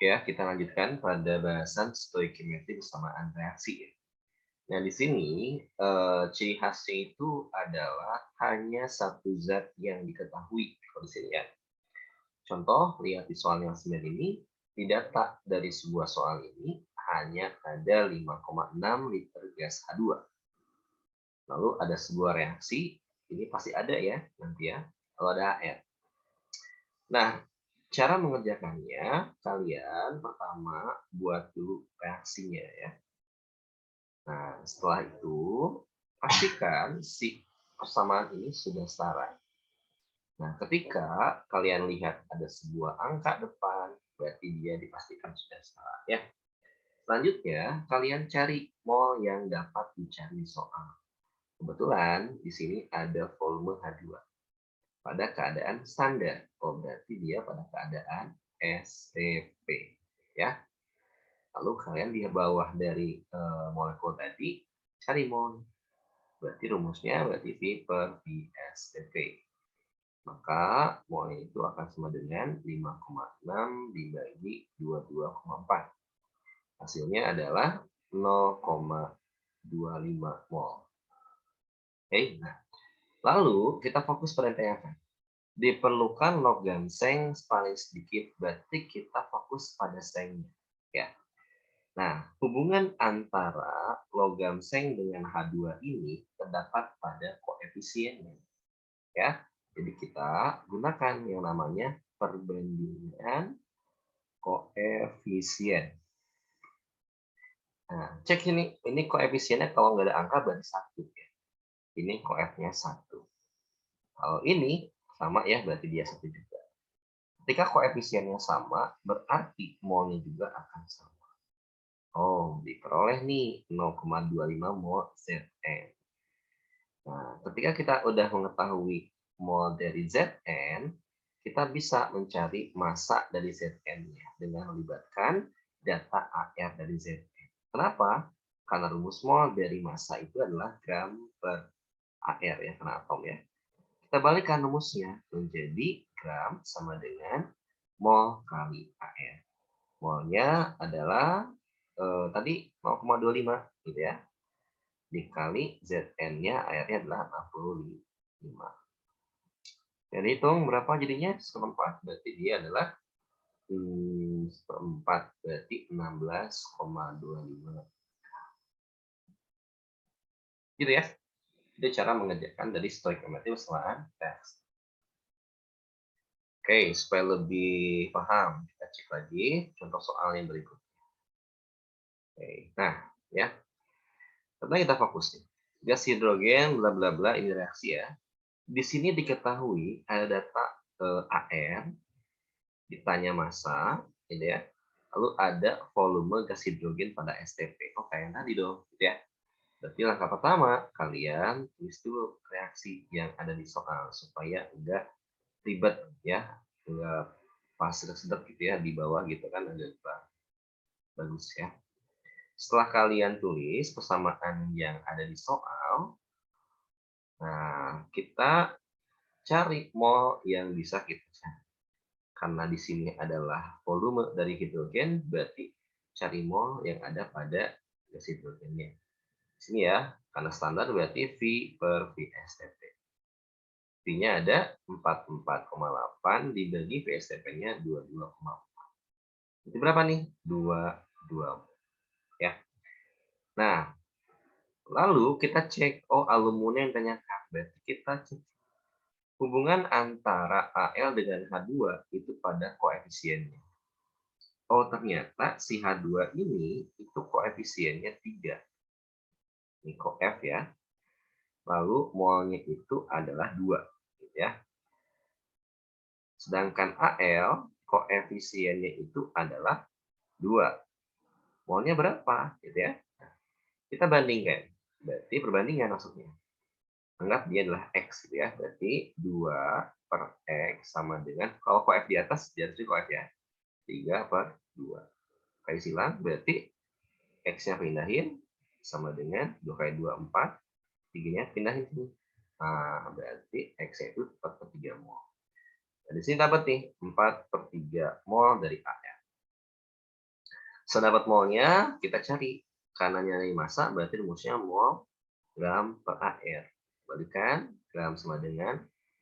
Ya, kita lanjutkan pada bahasan stoichiometry bersamaan reaksi ya. Nah, di sini ciri khasnya itu adalah hanya satu zat yang diketahui kalau di sini ya. Contoh, lihat di soal yang 9 ini, di data dari sebuah soal ini hanya ada 5,6 liter gas H2. Lalu ada sebuah reaksi, ini pasti ada ya nanti ya, kalau ada HR. Nah, cara mengerjakannya, kalian pertama buat dulu reaksinya ya. Nah, setelah itu pastikan si persamaan ini sudah setara. Nah, ketika kalian lihat ada sebuah angka depan, berarti dia dipastikan sudah setara ya. Selanjutnya, kalian cari mol yang dapat dicari soal. Kebetulan di sini ada volume H2 pada keadaan standar. Oh, berarti dia pada keadaan STP ya. Lalu kalian di bawah dari molekul tadi cari mol. Berarti rumusnya berarti V per VSTP. Maka molnya itu akan sama dengan 5,6 dibagi 22,4. Hasilnya adalah 0,25 mol. Oke, nah lalu kita fokus pada yang tanyakan. Diperlukan logam seng paling sedikit, berarti kita fokus pada sengnya. Ya. Nah, hubungan antara logam seng dengan H2 ini terdapat pada koefisiennya. Ya. Jadi kita gunakan yang namanya perbandingan koefisien. Nah, cek ini koefisiennya kalau nggak ada angka berarti 1 ya. Ini koefnya 1. Kalau ini sama ya, berarti dia 1 juga. Ketika koefisiennya sama, berarti molnya juga akan sama. Oh, diperoleh nih 0,25 mol Zn. Nah, ketika kita udah mengetahui mol dari Zn, kita bisa mencari massa dari Zn-nya dengan melibatkan data AR dari Zn. Kenapa? Karena rumus mol dari massa itu adalah gram per AR ya, karena atom ya. Kita balikkan rumusnya menjadi gram sama dengan mol kali AR. Molnya adalah tadi 0,25 gitu ya. Dikali Zn-nya airnya adalah 65. Dan hitung berapa jadinya? 1/4 berarti dia adalah 1/4 berarti 16,25. Gitu ya. Itu cara mengerjakan dari stoichiometry bersamaan teks. Oke, supaya lebih paham, kita cek lagi contoh soal yang berikut. Oke, nah ya, karena kita fokus nih. Gas hidrogen bla bla bla ini reaksi ya. Di sini diketahui ada data AR, ditanya massa, gitu ya. Lalu ada volume gas hidrogen pada STP. Oh, kayak tadi dong, gitu ya. Berarti langkah pertama, kalian tulis dulu reaksi yang ada di soal supaya enggak ribet ya, enggak pas sedap gitu ya di bawah gitu kan agak bagus ya. Setelah kalian tulis persamaan yang ada di soal, nah kita cari mol yang bisa kita cari. Karena di sini adalah volume dari hidrogen, berarti cari mol yang ada pada gas hidrogennya. Di sini ya, karena standar berarti V per VSTP. V-nya ada 44,8 dibagi VSTP-nya 22,4. Itu berapa nih? 22 ya. Nah, lalu kita cek, oh aluminium yang tanyakan. Berarti kita cek hubungan antara Al dengan H2 itu pada koefisiennya. Oh, ternyata si H2 ini itu koefisiennya 3. Ini koef ya. Lalu molnya itu adalah 2. Gitu ya. Sedangkan Al, koefisiennya itu adalah 2. Molnya berapa? Gitu ya. Nah, kita bandingkan. Berarti perbandingan maksudnya. Anggap dia adalah X gitu ya. Berarti 2 per X sama dengan, kalau koef di atas, jadi koef ya. 3 per 2. Kali silang, berarti X-nya pindahin, sama dengan 2 kali 2, 4. 3-nya pindahin sini. Nah, berarti X-nya itu 4 per 3 mol. Nah, di sini dapat nih, 4 per 3 mol dari AR. Setelah dapat molnya, kita cari. Karena nyari massa, berarti rumusnya mol gram per AR. Balikan, gram sama dengan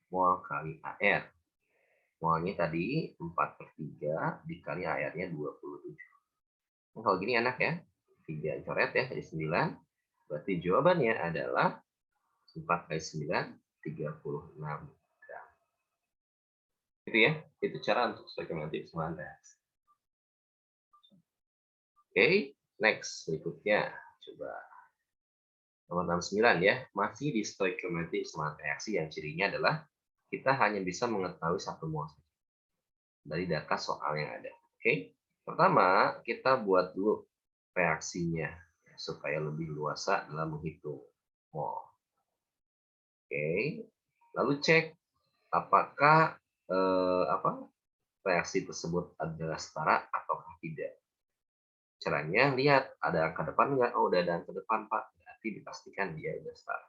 mol kali AR. Molnya tadi 4/3 dikali AR-nya 27. Nah, kalau gini enak ya. 3 coret ya, jadi 9. Berarti jawabannya adalah 4 kali 9, 36 gram. Gitu ya. Itu cara untuk stoichiometric keseimbangan reaksi. Oke, next. Berikutnya. Coba. Nomor 69 ya. Masih di stoichiometric keseimbangan reaksi yang cirinya adalah kita hanya bisa mengetahui satu mol dari data soal yang ada. Oke. Pertama, kita buat dulu reaksinya supaya lebih luasa dalam menghitung mol. Oke. Lalu cek apakah reaksi tersebut adalah setara atau tidak. Caranya lihat ada angka depan nggak? Oh, udah ada angka depan, Pak. Berarti dipastikan dia udah setara.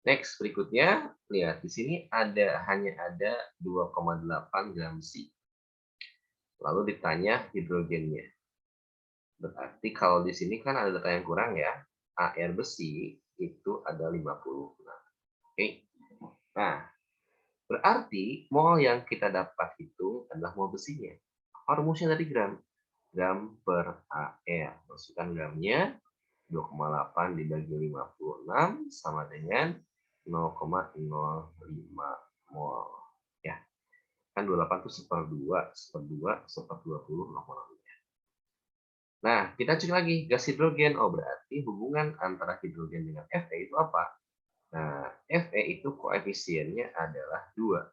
Next, berikutnya lihat di sini hanya ada 2,8 gram C. Lalu ditanya hidrogennya. Berarti kalau di sini kan ada data yang kurang ya. AR besi itu ada 50. Oke. Nah, berarti mol yang kita dapat hitung adalah mol besinya. Rumusnya dari gram. Gram per AR. Masukkan gramnya 2,8 dibagi 56 sama dengan 0,05 mol. Ya, kan 28 itu seper 20, 0,5. Nah, kita cek lagi gas hidrogen. Oh, berarti hubungan antara hidrogen dengan Fe itu apa? Nah, Fe itu koefisiennya adalah 2.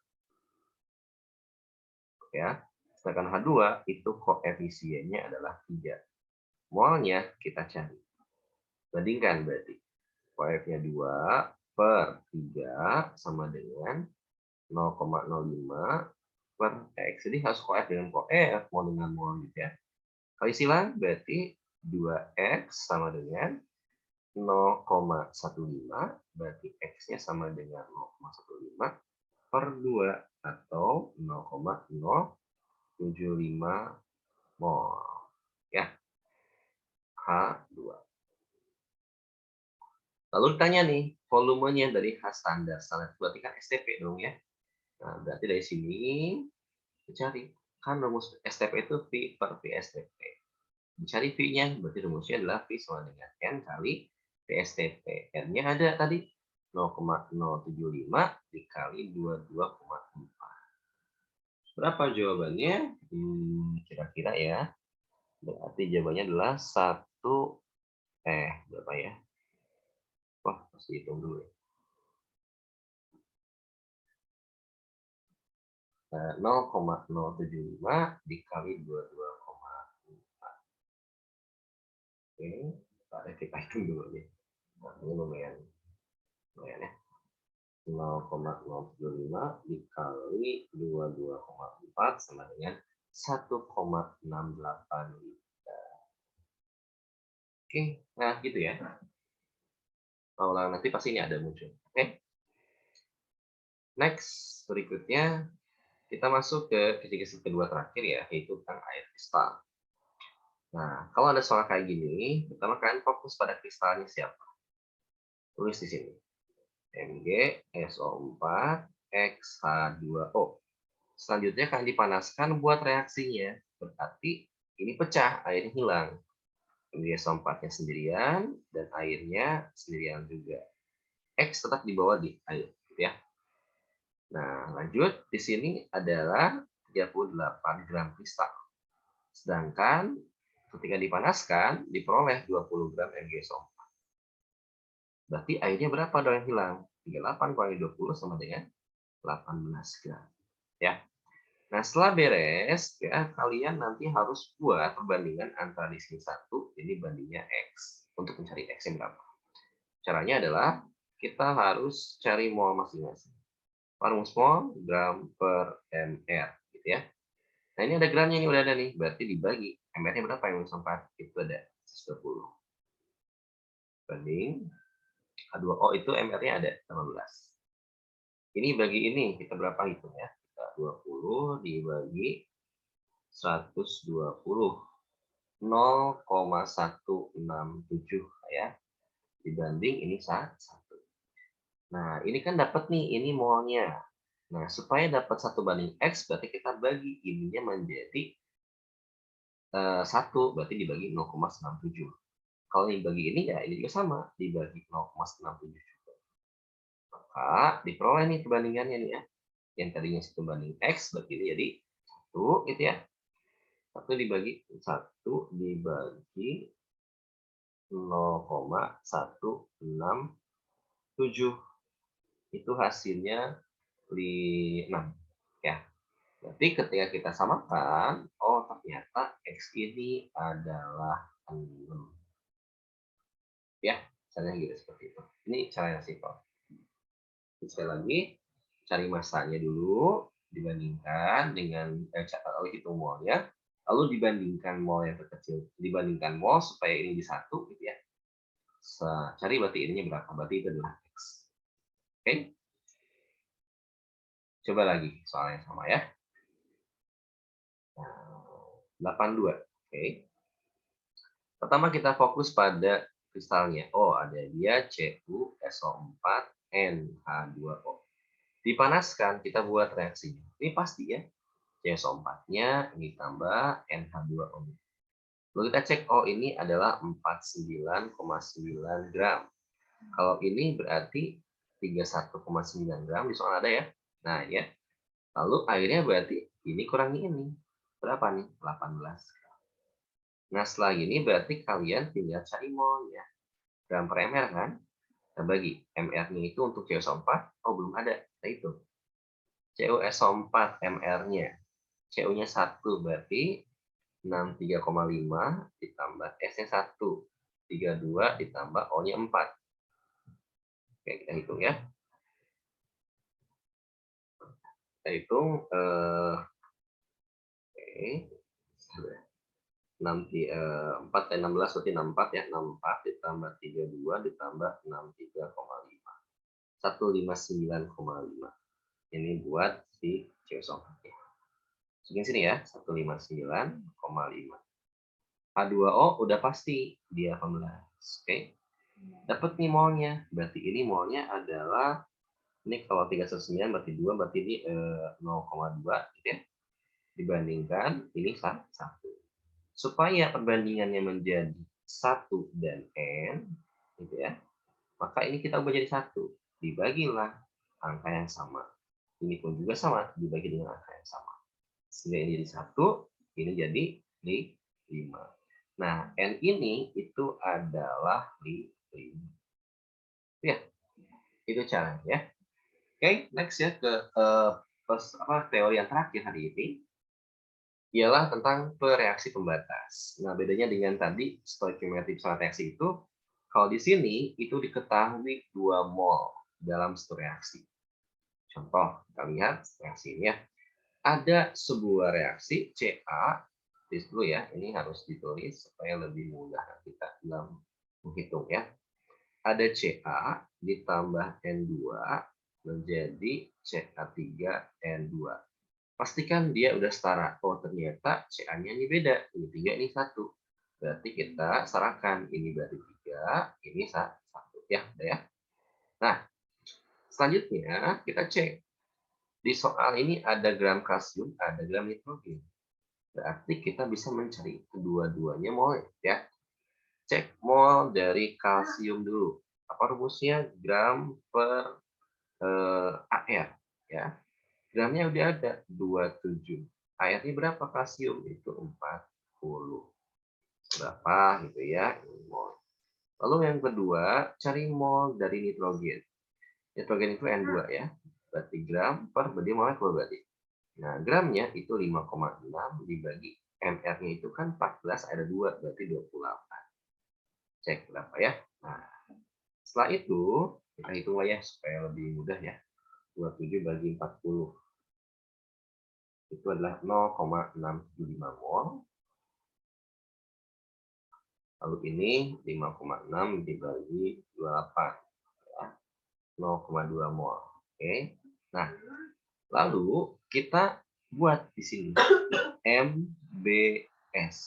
Ya. Sedangkan H2 itu koefisiennya adalah 3. Molnya kita cari. Bandingkan berarti. Koefnya 2 per 3 sama dengan 0,05 per X. Jadi harus koef dengan koef, mol dengan mol gitu ya. Kali silang berarti 2X sama dengan 0,15, berarti X-nya sama dengan 0,15 per 2 atau 0,075 mol. Ya, H2. Lalu ditanya nih, volumenya dari H standar. Standar berarti kan STP dong ya. Nah, berarti dari sini dicari. Kan rumus STP itu V per V STP. Dicari V-nya, berarti rumusnya adalah V sama dengan N kali VSTP. N-nya ada tadi 0,075 dikali 22,4. Berapa jawabannya? Kira-kira ya. Berarti jawabannya adalah 1, berapa ya? Wah, harus dihitung dulu ya. 0,075 dikali 22,4. Oke, kita hitung dulu nih. Nah, ini lumayan ya. 0,075 dikali 22,4 sama dengan 1,68 liter. Oke, nah gitu ya. Kalau nanti pasti ini ada muncul. Oke. Next, berikutnya kita masuk ke kisah kedua terakhir ya, yaitu tentang air kristal. Nah, kalau ada soal kayak gini, pertama kalian fokus pada kristalnya siapa. Tulis di sini. MgSO4 XH2O. Selanjutnya akan dipanaskan buat reaksinya. Berarti ini pecah, airnya hilang. MgSO4-nya sendirian dan airnya sendirian juga. X tetap dibawa di air, gitu ya. Nah, lanjut di sini adalah 38 gram kristal. Sedangkan ketika dipanaskan diperoleh 20 gram MgSO4. Berarti airnya berapa dong yang hilang? 38 kali 20 sama dengan 18 gram. Ya. Nah, setelah beres, ya, kalian nanti harus buat perbandingan antara di sini 1, ini bandingnya X, untuk mencari X yang berapa. Caranya adalah, kita harus cari mol masing-masing. Rumus mol, gram per mr, gitu ya. Nah, ini ada gramnya, ini udah ada nih, berarti dibagi. MR-nya berapa yang sempat? Itu ada 120. Banding, H2O itu MR-nya ada 18. Ini bagi ini, kita berapa hitung ya? Kita 20 dibagi 120. 0,167 ya. Dibanding ini 1. Nah, ini kan dapat nih, ini molnya. Nah, supaya dapat 1/X, berarti kita bagi ininya menjadi 1, berarti dibagi 0,97. Kalau dibagi ini, ya ini juga sama, dibagi 0,97 juga. Maka diperoleh nih perbandingannya nih ya. Yang tadinya 1/X, berarti ini jadi 1 gitu ya. 1 dibagi 0,167. Itu hasilnya 6 ya. Berarti ketika kita samakan, oh ternyata X ini adalah 6. Ya, caranya gitu seperti itu. Ini cara yang simpel. Sekali lagi, cari masanya dulu, dibandingkan dengan lalu hitung molnya, lalu dibandingkan mol yang terkecil, dibandingkan mol supaya ini di 1 gitu ya. Cari berarti ininya berapa, berarti itu adalah X. Oke? Coba lagi soal yang sama ya. 82. Oke. Pertama kita fokus pada kristalnya. Oh, ada dia CuSO4NH2O. Dipanaskan, kita buat reaksinya. Ini pasti ya. CuSO4-nya ini tambah NH2O. Lalu kita cek, oh ini adalah 49,9 gram. Kalau ini berarti 31,9 gram, di soal ada ya. Nah ya. Lalu akhirnya berarti ini kurangi ini. Berapa nih? 18. Nah, setelah ini berarti kalian tinggal cari molnya. Gram per ml kan? Kita bagi. MR-nya itu untuk CuSO4. Oh, belum ada. Kita hitung. CuSO4 MR-nya. CU-nya 1 berarti 63,5 ditambah S-nya 1. 32 ditambah O-nya 4. Oke, kita hitung ya. Kita hitung. Oke. 4 dan 16 berarti 64 ya. 64 ditambah 32 ditambah 63,5. 159,5. Ini buat si CuSO4. Segini sini ya, 159,5. H2O udah pasti dia 18. Oke. Dapat nih molnya. Berarti ini molnya adalah ini kalau 319 berarti 2, berarti ini 0,2 gitu ya. Dibandingkan ini 1. Supaya perbandingannya menjadi 1 dan N gitu ya. Maka ini kita ubah jadi 1. Dibagilah angka yang sama. Ini pun juga sama, dibagi dengan angka yang sama. Sehingga ini jadi 1, ini jadi 5. Nah, N ini itu adalah 5. Ya, itu caranya ya. Oke, next ya ke teori yang terakhir hari ini ialah tentang pereaksi pembatas. Nah, bedanya dengan tadi stoichiometrik sama reaksi itu, kalau di sini itu diketahui 2 mol dalam satu reaksi. Contoh, kita lihat reaksi ini ya. Ada sebuah reaksi Ca, tulis dulu ya, ini harus ditulis supaya lebih mudah kita dalam menghitung ya. Ada Ca ditambah N2 menjadi Ca3N2. Pastikan dia udah setara. Oh, ternyata Ca-nya ini beda. Ini 3, ini 1. Berarti kita samakan. Ini berarti 3, ini 1. Ya, udah ya. Nah, selanjutnya kita cek. Di soal ini ada gram kalsium, ada gram nitrogen. Berarti kita bisa mencari kedua-duanya mol ya. Cek mol dari kalsium dulu. Apa rumusnya? Gram per AR ya. Gramnya udah ada 27. AR-nya berapa kalsium? Itu 40. Berapa gitu ya? Mol. Lalu yang kedua, cari mol dari nitrogen. Nitrogen itu N2 ya. Berarti gram per body molekul berarti. Nah, gramnya itu 5,6 dibagi MR-nya itu kan 14, ada 2, berarti 28. Cek berapa ya. Nah, setelah itu, kita hitung lah ya, supaya lebih mudah ya. 27 bagi 40. Itu adalah 0,675 mol. Lalu ini 5,6 dibagi 28. Ya. 0,2 mol. Oke. Nah, lalu kita buat di sini MBS.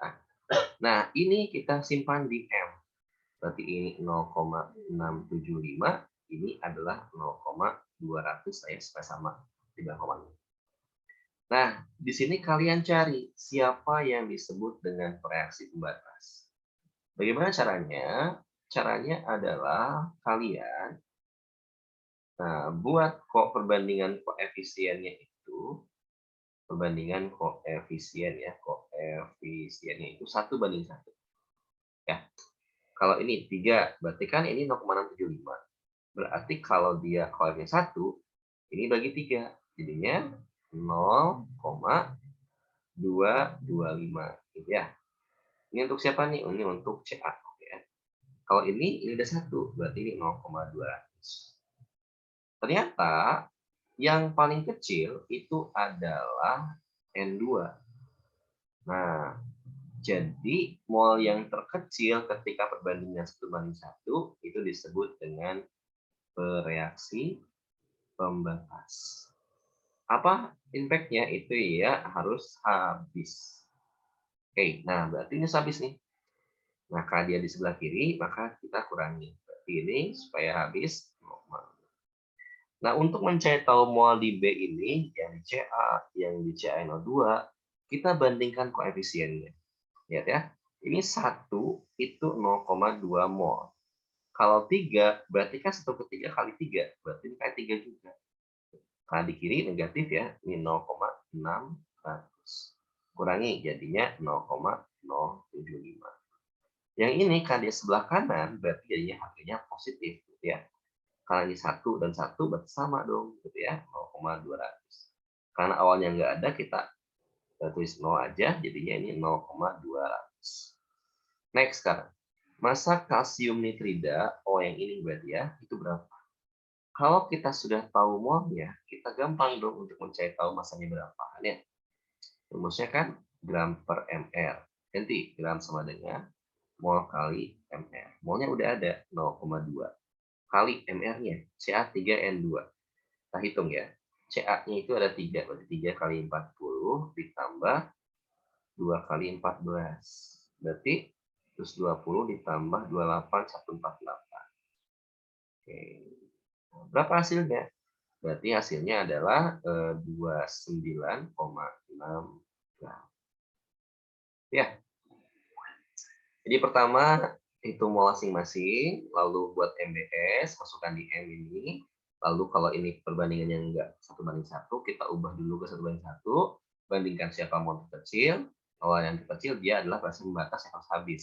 Nah, Nah, ini kita simpan di M. Berarti ini 0,675, ini adalah 0,200 ya, supaya sama 3,6. Nah, di sini kalian cari siapa yang disebut dengan reaksi pembatas. Bagaimana caranya? Caranya adalah kalian buat perbandingan koefisiennya itu, koefisiennya itu 1:1. Ya. Kalau ini 3, berarti kan ini 0,675. Berarti kalau dia koefnya 1, ini bagi 3. Jadinya 0,225 gitu ya. Ini untuk siapa nih? Ini untuk CA ya. Kalau ini udah 1, berarti ini 0,200. Ternyata yang paling kecil itu adalah N2. Nah, jadi mol yang terkecil ketika perbandingan 1:1 itu disebut dengan bereaksi pembatas. Apa impact-nya? Itu ya harus habis. Oke, nah berarti ini habis nih. Nah, karena dia di sebelah kiri, maka kita kurangi. Berarti ini supaya habis. Nah, untuk mencari tahu mol di B ini, yang di CA, yang di CaNO2, kita bandingkan koefisiennya. Lihat ya, ini 1 itu 0,2 mol. Kalau 3, berarti kan 1/3 kali 3, berarti ini kayak 3 juga. Karena di kiri negatif ya, ini 0,600. Kurangi, jadinya 0,075. Yang ini kan di sebelah kanan, berarti jadinya harganya positif. Gitu ya. Karena ini 1 dan 1 berarti sama dong, gitu ya, 0,200. Karena awalnya nggak ada, kita tulis 0 aja, jadinya ini 0,200. Next sekarang, massa kalsium nitrida, yang ini berarti ya, itu berapa? Kalau kita sudah tahu molnya, kita gampang dong untuk mencari tahu massanya berapa. Ya. Rumusnya kan gram per ml. Ganti, gram sama dengan mol kali ml. Molnya udah ada, 0,2. Kali mr-nya, Ca3N2. Kita hitung ya. Ca-nya itu ada 3, berarti 3 kali 40 ditambah 2 kali 14. Berarti 120 ditambah 28148. Oke. Berapa hasilnya? Berarti hasilnya adalah 29,6 gram. Ya. Jadi pertama hitung mol masing-masing, lalu buat MBS, masukkan di M ini. Lalu kalau ini perbandingannya enggak 1:1, kita ubah dulu ke 1:1, bandingkan siapa mol terkecil. Kalau yang terkecil dia adalah reaksi pembatas yang harus habis.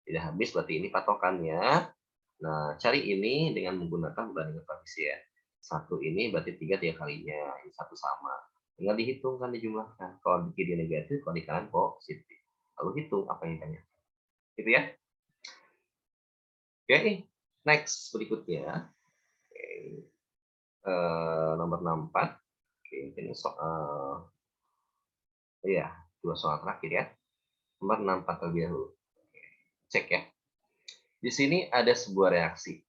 Tidak habis berarti ini patokannya. Nah, cari ini dengan menggunakan perbandingan koefisien. 1 ini berarti 3 kalinya, ini 1 sama. Tinggal dihitungkan, dijumlahkan. Kalau di kiri negatif, kalau di kanan positif. Lalu hitung apa yang ditanya. Gitu ya. Oke, next berikutnya. Oke. Nomor 64. Oke, ini soal ya, 2 soal terakhir ya. Nomor 64 terlebih dahulu. Cek ya. Di sini ada sebuah reaksi.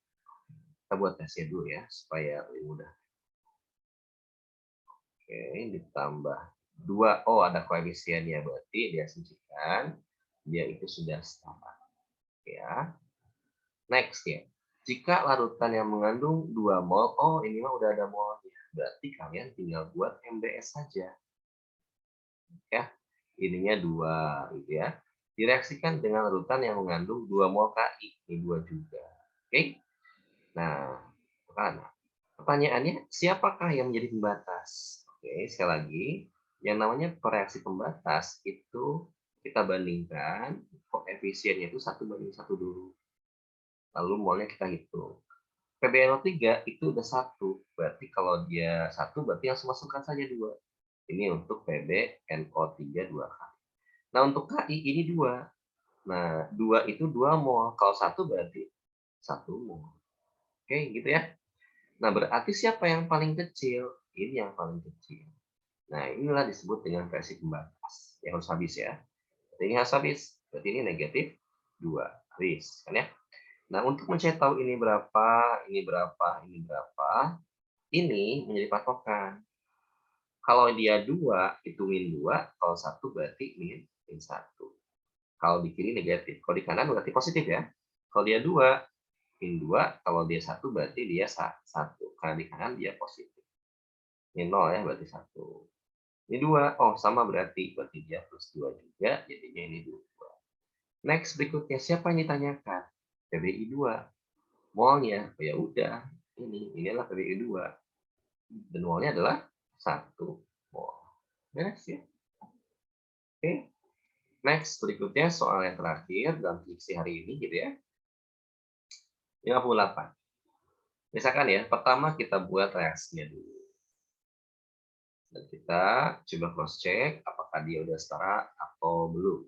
Kita buat tesnya dulu ya, supaya lebih mudah. Oke, ditambah 2. Oh, ada koefisiennya, berarti diasumsikan dia itu sudah setara. Ya. Next ya. Jika larutan yang mengandung 2 mol, ini mah udah ada molnya. Berarti kalian tinggal buat MBS saja. Ya, ininya 2 gitu ya. Direaksikan dengan larutan yang mengandung 2 mol Ki. Ini 2 juga. Oke. Nah, pertanyaannya, siapakah yang menjadi pembatas? Oke, sekali lagi, yang namanya reaksi pembatas itu kita bandingkan koefisiennya itu 1:1 dulu. Lalu molnya kita hitung. PbNO3 itu udah 1, berarti kalau dia 1 berarti langsung masukkan saja 2. Ini untuk PbNO3 2 kali. Nah, untuk Ki ini 2. Nah, 2 itu 2 mol. Kalau 1 berarti 1 mol. Oke, gitu ya. Nah, berarti siapa yang paling kecil? Ini yang paling kecil. Nah, inilah disebut dengan reaksi pembatas. Yang harus habis ya. Berarti ini harus habis. Berarti ini negatif 2. Habis, kan ya? Nah, untuk mencari tahu ini berapa, ini berapa, ini berapa, ini menjadi patokan. Kalau dia 2, hitungin 2, kalau 1 berarti min 1. Kalau di kiri negatif. Kalau di kanan berarti positif ya. Kalau dia 2, min 2. Kalau dia 1 berarti dia 1. Karena di kanan dia positif. Ini 0 ya, berarti 1. Ini 2. Oh, sama berarti. Berarti dia plus 2 juga. Jadinya ini 2. Next, berikutnya. Siapa yang ditanyakan? PBI 2. Molnya. Oh, ya udah. Inilah PBI 2. Dan molnya adalah 1 mol. Beres ya. Oke. Next, berikutnya soal yang terakhir dalam fiksi hari ini gitu ya. 58. Misalkan ya, pertama kita buat reaksinya dulu. Dan kita coba cross check apakah dia udah setara atau belum.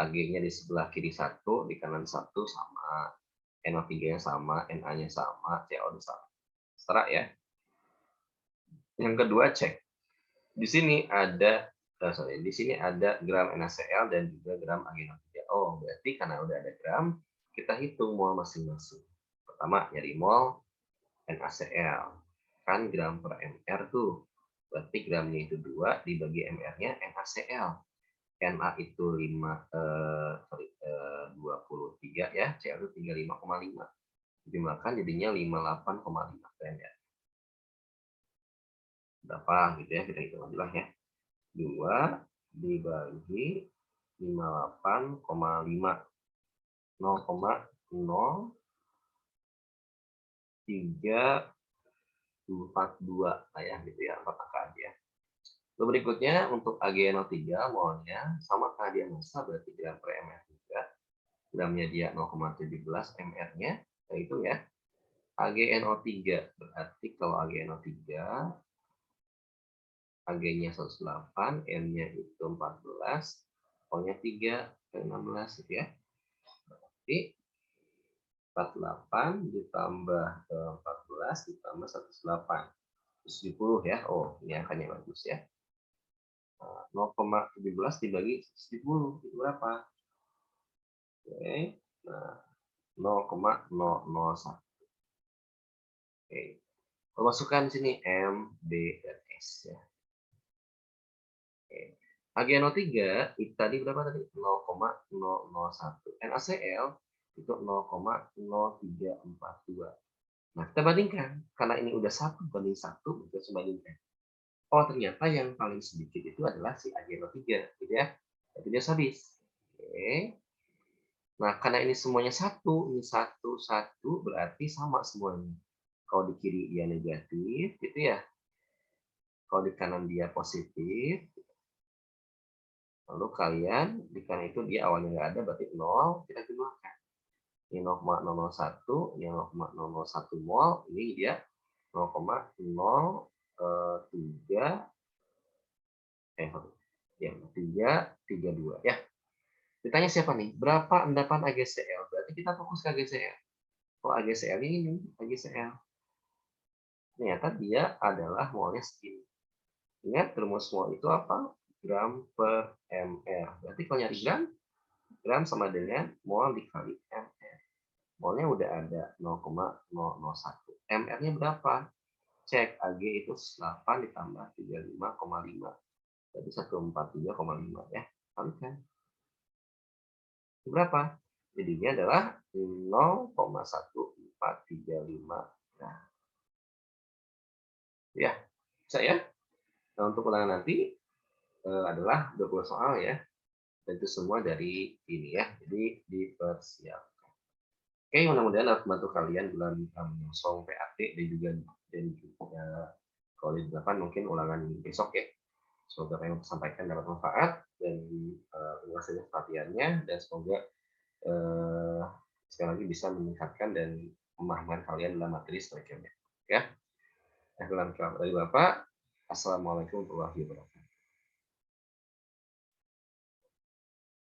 Ag-nya di sebelah kiri 1, di kanan 1 sama, NO3-nya sama, Na-nya sama, CO2 sama. Setara ya. Yang kedua cek. Di sini ada di sini ada gram NaCl dan juga gram Ag03. Oh, berarti karena udah ada gram, kita hitung mol masing-masing. Pertama nyari mol NaCl. Kan gram per mR tuh. Berarti gramnya itu 2 dibagi mR-nya NaCl. Na itu 23 ya, Cl itu 35,5. Dijumlahkan jadinya 58,5 gram ya. Berapa gitu ya, kita hitung aja lah ya. 2 dibagi 58,5. 0,0342 lah ya gitu ya, 4 angka aja. Lalu berikutnya untuk AgNO3 molnya sama karena dia massa berarti gram per mR juga. Gramnya dia 0,17 mR-nya, itu ya. AgNO3 berarti kalau AgNO3 Ag-nya 108, N-nya itu 14, O-nya 3, 16 gitu ya. Berarti 48 ditambah 14 ditambah 108. 70 ya. Oh, ini angkanya bagus ya. 0,17 dibagi 70 itu berapa? Oke. Nah, 0,001. Oke. Masukkan di sini M, B, dan S ya. Oke. AgNO3 itu tadi berapa tadi? 0,001. NaCl itu 0,0342. Nah, kita bandingkan. Karena ini udah 1 banding 1, kita bandingkan. Oh, ternyata yang paling sedikit itu adalah si AgNO3, gitu ya. Jadi dia habis. Oke. Nah, karena ini semuanya 1, ini 1, 1, berarti sama semuanya. Kalau di kiri dia negatif, gitu ya. Kalau di kanan dia positif, lalu kalian di kanan itu dia awalnya nggak ada, berarti 0, kita jumlahkan. Ini 0,001, ini 0,001 mol, ini dia 0,03 ya 332 ya. Ditanya siapa nih? Berapa endapan AgCl? Berarti kita fokus ke AgCl. Kalau AgCl ini AgCl. Ternyata dia adalah molnya segini. Ingat rumus mol itu apa? Gram per mR. Berarti kalau nyari gram, gram sama dengan mol dikali mR. Molnya udah ada 0,001. MR-nya berapa? Cek Ag itu 8 ditambah 35,5. Jadi 143,5 ya. Kalikan. Berapa? Jadinya adalah 0,1435 gram. Ya, saya untuk ulangan nanti adalah 20 soal ya. Dan itu semua dari ini ya. Jadi dipersiapkan. Oke, mudah-mudahan dapat membantu kalian dalam menyongsong PAT dan juga kalau di depan mungkin ulangan besok ya. Semoga apa yang sampaikan dapat manfaat dan terima kasih perhatiannya dan semoga sekali lagi bisa meningkatkan dan memahamkan kalian dalam materi selanjutnya. Ya, dari Bapak, Assalamualaikum warahmatullahi wabarakatuh.